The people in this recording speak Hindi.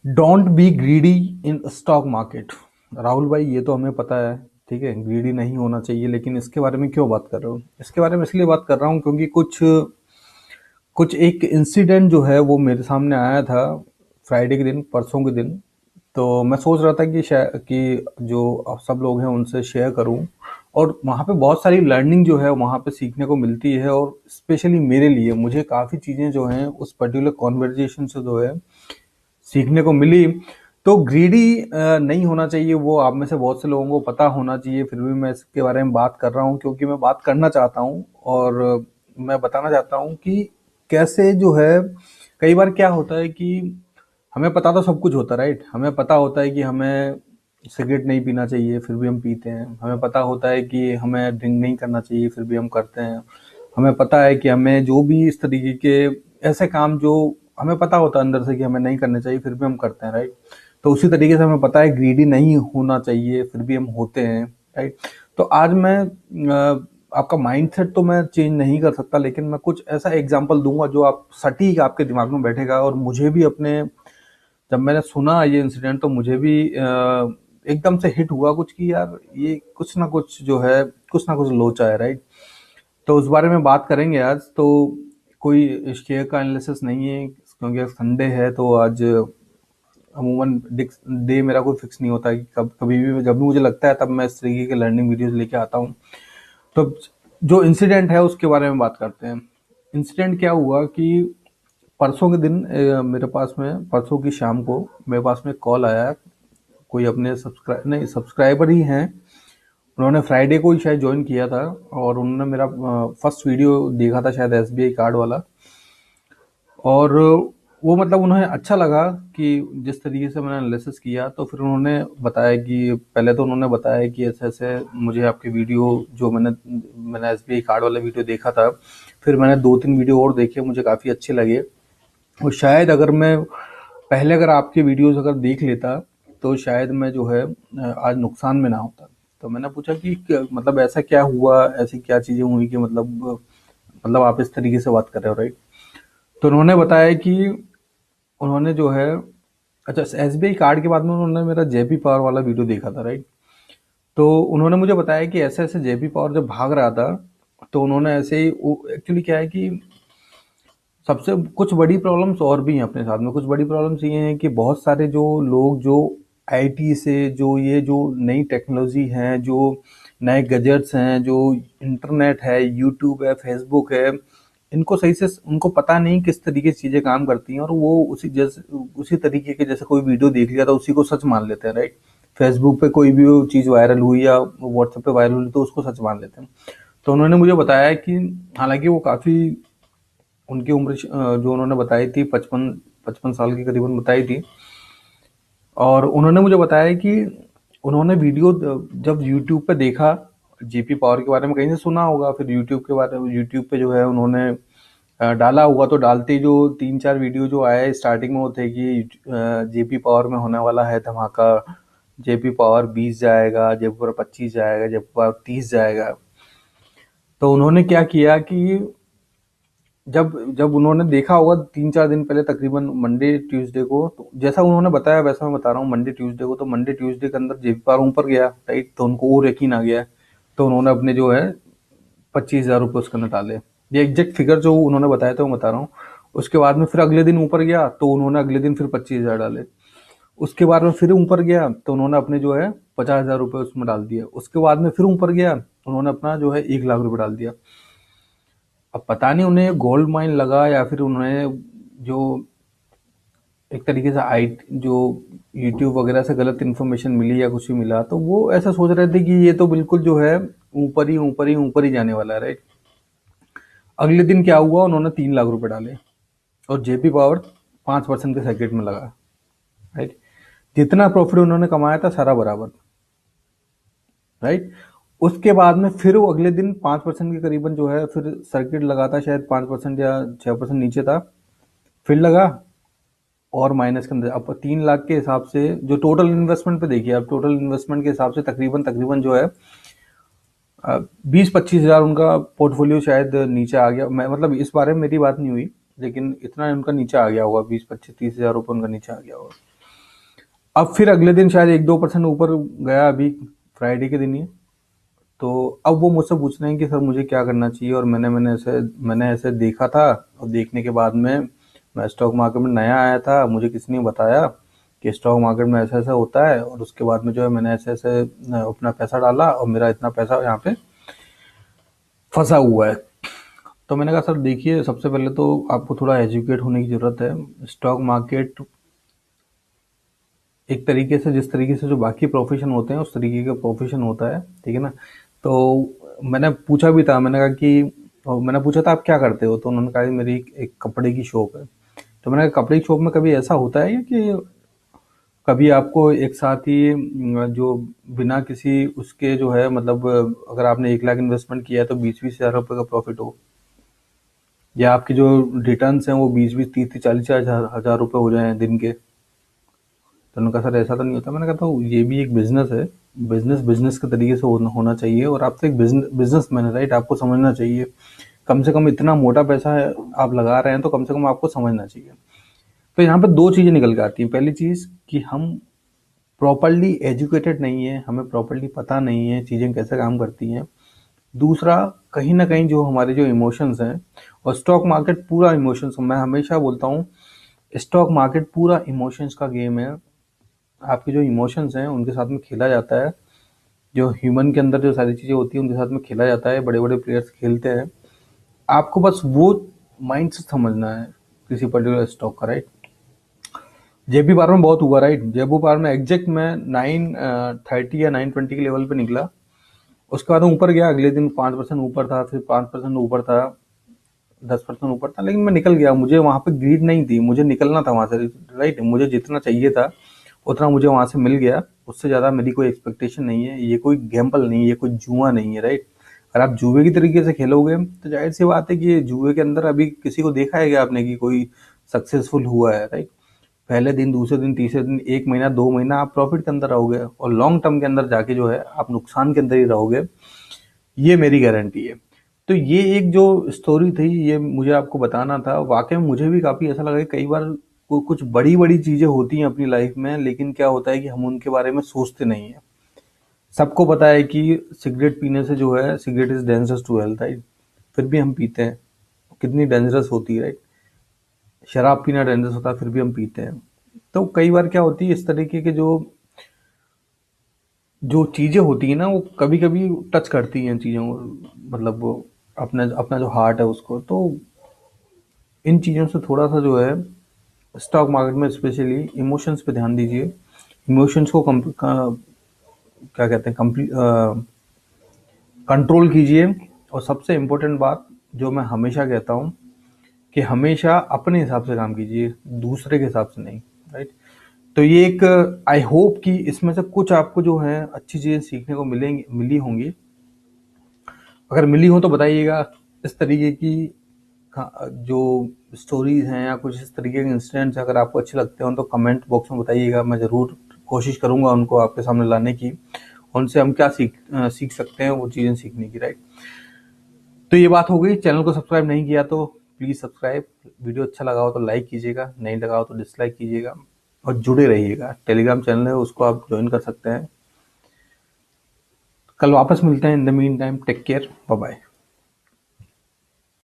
Don't be greedy in stock market. Rahul भाई, ये तो हमें पता है, ठीक है, ग्रीडी नहीं होना चाहिए, लेकिन इसके बारे में क्यों बात कर रहे हो? इसके बारे में इसलिए बात कर रहा हूँ क्योंकि कुछ कुछ एक इंसिडेंट जो है वो मेरे सामने आया था फ्राइडे के दिन, परसों के दिन। तो मैं सोच रहा था कि कि जो आप सब लोग हैं उनसे शेयर करूं, और वहाँ पे बहुत सारी लर्निंग जो है वहाँ पे सीखने को मिलती है, और स्पेशली मेरे लिए मुझे काफ़ी चीज़ें जो हैं उस पर्टिकुलर कॉन्वर्जेशन से जो है सीखने को मिली। तो ग्रीडी नहीं होना चाहिए, वो आप में से बहुत से लोगों को पता होना चाहिए, फिर भी मैं इसके बारे में बात कर रहा हूँ क्योंकि मैं बात करना चाहता हूँ, और मैं बताना चाहता हूँ कि कैसे जो है कई बार क्या होता है कि हमें पता तो सब कुछ होता है, राइट? हमें पता होता है कि हमें सिगरेट नहीं पीना चाहिए, फिर भी हम पीते हैं। हमें पता होता है कि हमें ड्रिंक नहीं करना चाहिए, फिर भी हम करते हैं। हमें पता है कि हमें जो भी इस तरीके के ऐसे काम जो हमें पता होता है अंदर से कि हमें नहीं करने चाहिए, फिर भी हम करते हैं, राइट? तो उसी तरीके से हमें पता है ग्रीडी नहीं होना चाहिए, फिर भी हम होते हैं, राइट? तो आज मैं आपका माइंडसेट तो मैं चेंज नहीं कर सकता, लेकिन मैं कुछ ऐसा एग्जांपल दूंगा जो आप सटीक आपके दिमाग में बैठेगा। और मुझे भी अपने जब मैंने सुना ये इंसिडेंट तो मुझे भी एकदम से हिट हुआ कुछ कि यार ये कुछ ना कुछ जो है, कुछ ना कुछ लोचा है, राइट? तो उस बारे में बात करेंगे आज। तो कोई शेयर का एनालिसिस नहीं है क्योंकि संडे है, तो आज अमूमन डे मेरा कोई फिक्स नहीं होता कि कब कभी भी जब भी मुझे लगता है तब मैं इस तरीके के लर्निंग वीडियोस लेके आता हूँ। तो जो इंसिडेंट है उसके बारे में बात करते हैं। इंसिडेंट क्या हुआ कि परसों के दिन मेरे पास में परसों की शाम को मेरे पास में कॉल आया। कोई अपने सब्सक्राइबर ही हैं, उन्होंने फ्राइडे को ही शायद ज्वाइन किया था, और उन्होंने मेरा फर्स्ट वीडियो देखा था शायद एसबीआई कार्ड वाला। और वो मतलब उन्हें अच्छा लगा कि जिस तरीके से मैंने एनालिसिस किया, तो फिर उन्होंने बताया कि पहले तो उन्होंने बताया कि ऐसे ऐसे मुझे आपके वीडियो जो मैंने एसबीआई कार्ड वाला वीडियो देखा था, फिर मैंने 2-3 वीडियो और देखे, मुझे काफ़ी अच्छे लगे। और शायद अगर मैं पहले अगर आपके वीडियोस अगर देख लेता तो शायद मैं जो है आज नुकसान में ना होता। तो मैंने पूछा कि मतलब ऐसा क्या हुआ, ऐसी क्या चीज़ें हुई कि मतलब आप इस तरीके से बात कर रहे हो, राइट? तो उन्होंने बताया कि उन्होंने जो है, अच्छा, एसबीआई कार्ड के बाद में उन्होंने मेरा जेपी पावर वाला वीडियो देखा था, राइट? तो उन्होंने मुझे बताया कि ऐसे ऐसे जेपी पावर जब भाग रहा था, तो उन्होंने ऐसे ही एक्चुअली क्या है कि सबसे कुछ बड़ी प्रॉब्लम्स और भी हैं अपने साथ में। कुछ बड़ी प्रॉब्लम्स ये हैं कि बहुत सारे जो लोग जो आईटी से जो ये जो नई टेक्नोलॉजी हैं, जो नए गैजेट्स हैं, जो इंटरनेट है, यूट्यूब है, फेसबुक है, इनको सही से उनको पता नहीं किस तरीके से चीज़ें काम करती हैं, और वो उसी तरीके के जैसे कोई वीडियो देख लिया तो उसी को सच मान लेते हैं, राइट? फेसबुक पे कोई भी वो चीज़ वायरल हुई या व्हाट्सएप पे वायरल हुई तो उसको सच मान लेते हैं। तो उन्होंने मुझे बताया कि हालांकि वो काफ़ी उनकी उम्र जो उन्होंने बताई थी 55 साल की करीबन बताई थी। और उन्होंने मुझे बताया कि उन्होंने वीडियो जब यूट्यूब पे देखा, जेपी पावर के बारे में कहीं से सुना होगा, फिर यूट्यूब पे जो है उन्होंने डाला होगा, तो डालते ही जो 3-4 वीडियो जो आए स्टार्टिंग में वो थे कि जेपी पावर में होने वाला है धमाका, जेपी पावर 20 जाएगा, जेपी पावर 25 जाएगा, जेपी पावर 30 जाएगा। तो उन्होंने क्या किया कि जब जब उन्होंने देखा होगा 3-4 दिन पहले, तकरीबन मंडे ट्यूसडे को, तो जैसा उन्होंने बताया वैसा मैं बता रहा हूँ। मंडे ट्यूसडे को, तो मंडे ट्यूसडे के अंदर जेपी पावर ऊपर गया, राइट? तो उनको और यकीन आ गया, तो उन्होंने अपने जो है 25,000 रुपये उसके अंदर डाले। ये एग्जैक्ट फिगर जो उन्होंने बताया था वो बता रहा हूँ। उसके बाद में फिर अगले दिन ऊपर गया तो उन्होंने अगले दिन फिर 25,000 डाले। उसके बाद में फिर ऊपर गया तो उन्होंने अपने जो है 50,000 रुपये उसमें डाल दिया। उसके बाद में फिर ऊपर गया, उन्होंने अपना जो है 1 लाख रुपये डाल दिया। अब पता नहीं उन्हें गोल्ड माइन लगा या फिर उन्हें जो एक तरीके से आई जो यूट्यूब वगैरह से गलत इन्फॉर्मेशन मिली या कुछ भी मिला, तो वो ऐसा सोच रहे थे कि ये तो बिल्कुल जो है ऊपर ही जाने वाला है, राइट? अगले दिन क्या हुआ, उन्होंने 3 लाख रुपए डाले और जेपी पावर 5% के सर्किट में लगा, राइट? जितना प्रॉफिट उन्होंने कमाया था सारा बराबर, राइट? उसके बाद में फिर वो अगले दिन 5% के करीबन जो है फिर सर्किट लगा था, शायद 5% या 6% नीचे था, फिर लगा और माइनस के अंदर। अब 3 लाख के हिसाब से जो टोटल इन्वेस्टमेंट पे देखिए, अब टोटल इन्वेस्टमेंट के हिसाब से तकरीबन तकरीबन जो है 20-25 हज़ार उनका पोर्टफोलियो शायद नीचे आ गया। मैं मतलब इस बारे में मेरी बात नहीं हुई, लेकिन इतना उनका नीचे आ गया होगा, 20-25-30 हज़ार रुपये उनका नीचे आ गया होगा। अब फिर अगले दिन शायद 1-2% ऊपर गया, अभी फ्राइडे के दिन ही। तो अब वो मुझसे पूछ रहे हैं कि सर मुझे क्या करना चाहिए, और मैंने ऐसे देखा था, और देखने के बाद में मैं स्टॉक मार्केट में नया आया था, मुझे किसी ने बताया कि स्टॉक मार्केट में ऐसा ऐसा होता है, और उसके बाद में जो है मैंने ऐसे ऐसे अपना पैसा डाला और मेरा इतना पैसा यहाँ पे फंसा हुआ है। तो मैंने कहा सर देखिए, सबसे पहले तो आपको थोड़ा एजुकेट होने की ज़रूरत है। स्टॉक मार्केट एक तरीके से, जिस तरीके से जो बाकी प्रोफेशन होते हैं उस तरीके का प्रोफेशन होता है, ठीक है ना। तो मैंने पूछा भी था, मैंने कहा कि, और मैंने पूछा था आप क्या करते हो, तो उन्होंने कहा कि मेरी एक कपड़े की शॉप है। तो मैंने कहा कपड़े की शॉप में कभी ऐसा होता है कि कभी आपको एक साथ ही जो बिना किसी उसके जो है, मतलब अगर आपने 1 लाख इन्वेस्टमेंट किया है तो 20-20 हज़ार रुपये का प्रॉफिट हो, या आपके जो रिटर्न्स हैं वो 20-20, 30-30, 40 हज़ार रुपये हो जाए दिन के। तो उन्होंने कहा सर ऐसा तो नहीं होता। मैंने कहा तो ये भी एक बिजनेस है, बिजनेस बिजनेस के तरीके से होना चाहिए, और आप तो एक बिजनेस मैन है, राइट, आपको समझना चाहिए। कम से कम इतना मोटा पैसा है आप लगा रहे हैं, तो कम से कम आपको समझना चाहिए। तो यहाँ पे दो चीज़ें निकल के आती हैं। पहली चीज़ कि हम प्रॉपरली एजुकेटेड नहीं है, हमें प्रॉपरली पता नहीं है चीज़ें कैसे काम करती हैं। दूसरा, कहीं ना कहीं जो हमारे जो इमोशंस हैं, और स्टॉक मार्केट पूरा इमोशंस, मैं हमेशा बोलता हूँ स्टॉक मार्केट पूरा इमोशंस का गेम है। आपके जो इमोशंस हैं उनके साथ में खेला जाता है, जो ह्यूमन के अंदर जो सारी चीज़ें होती हैं उनके साथ में खेला जाता है, बड़े बड़े प्लेयर्स खेलते हैं। आपको बस वो माइंड से समझना है किसी पर्टिकुलर स्टॉक का, राइट। जेपी पार में बहुत हुआ, राइट। जेपी पार में एग्जैक्ट मैं 930 या 920 के लेवल पे निकला, उसके बाद ऊपर गया, अगले दिन 5% ऊपर था, फिर 5% ऊपर था, 10% ऊपर था, लेकिन मैं निकल गया। मुझे वहां पे ग्रीड नहीं थी, मुझे निकलना था वहां से, राइट। मुझे जितना चाहिए था उतना मुझे वहां से मिल गया, उससे ज्यादा मेरी कोई एक्सपेक्टेशन नहीं है। ये कोई गैम्बल नहीं है, ये कोई जुआ नहीं है, राइट। अगर आप जुए की तरीके से खेलोगे तो जाहिर सी बात है कि जुए के अंदर अभी किसी को देखा है क्या आपने कि कोई सक्सेसफुल हुआ है, राइट। पहले दिन, दूसरे दिन, तीसरे दिन, 1 महीना, 2 महीना आप प्रॉफिट के अंदर रहोगे, और लॉन्ग टर्म के अंदर जाके जो है आप नुकसान के अंदर ही रहोगे, ये मेरी गारंटी है। तो ये एक जो स्टोरी थी, ये मुझे आपको बताना था। वाकई में मुझे भी काफ़ी ऐसा लगा कि कई बार कुछ बड़ी बड़ी चीज़ें होती हैं अपनी लाइफ में, लेकिन क्या होता है कि हम उनके बारे में सोचते नहीं हैं। सबको पता है कि सिगरेट पीने से जो है, cigarette is dangerous to health, right. फिर भी हम पीते हैं। कितनी डेंजरस होती है, राइट। शराब पीना डेंजरस होता है, फिर भी हम पीते हैं। तो कई बार क्या होती है, इस तरीके के जो जो चीज़ें होती हैं ना, वो कभी कभी टच करती हैं चीज़ों को, मतलब वो अपना अपना जो हार्ट है उसको। तो इन चीज़ों से थोड़ा सा जो है, स्टॉक मार्केट में स्पेशली इमोशंस पे ध्यान दीजिए। इमोशंस को क्या कहते हैं, कंट्रोल कीजिए। और सबसे इम्पोर्टेंट बात जो मैं हमेशा कहता हूँ कि हमेशा अपने हिसाब से काम कीजिए, दूसरे के हिसाब से नहीं, राइट। तो ये एक, आई होप कि इसमें से कुछ आपको जो है अच्छी चीज़ें सीखने को मिली होंगी। अगर मिली हो तो बताइएगा। इस तरीके की जो स्टोरीज हैं या कुछ इस तरीके के इंसिडेंट्स अगर आपको अच्छे लगते हो तो कमेंट बॉक्स में बताइएगा। मैं ज़रूर कोशिश करूंगा उनको आपके सामने लाने की, उनसे हम क्या सीख सकते हैं वो चीज़ें सीखने की, राइट। तो ये बात हो गई। चैनल को सब्सक्राइब नहीं किया तो प्लीज़ सब्सक्राइब। वीडियो अच्छा लगा हो तो लाइक कीजिएगा, नहीं लगा हो तो डिसलाइक कीजिएगा, और जुड़े रहिएगा। टेलीग्राम चैनल है, उसको आप ज्वाइन कर सकते हैं। कल वापस मिलते हैं। In the meantime take care, bye bye.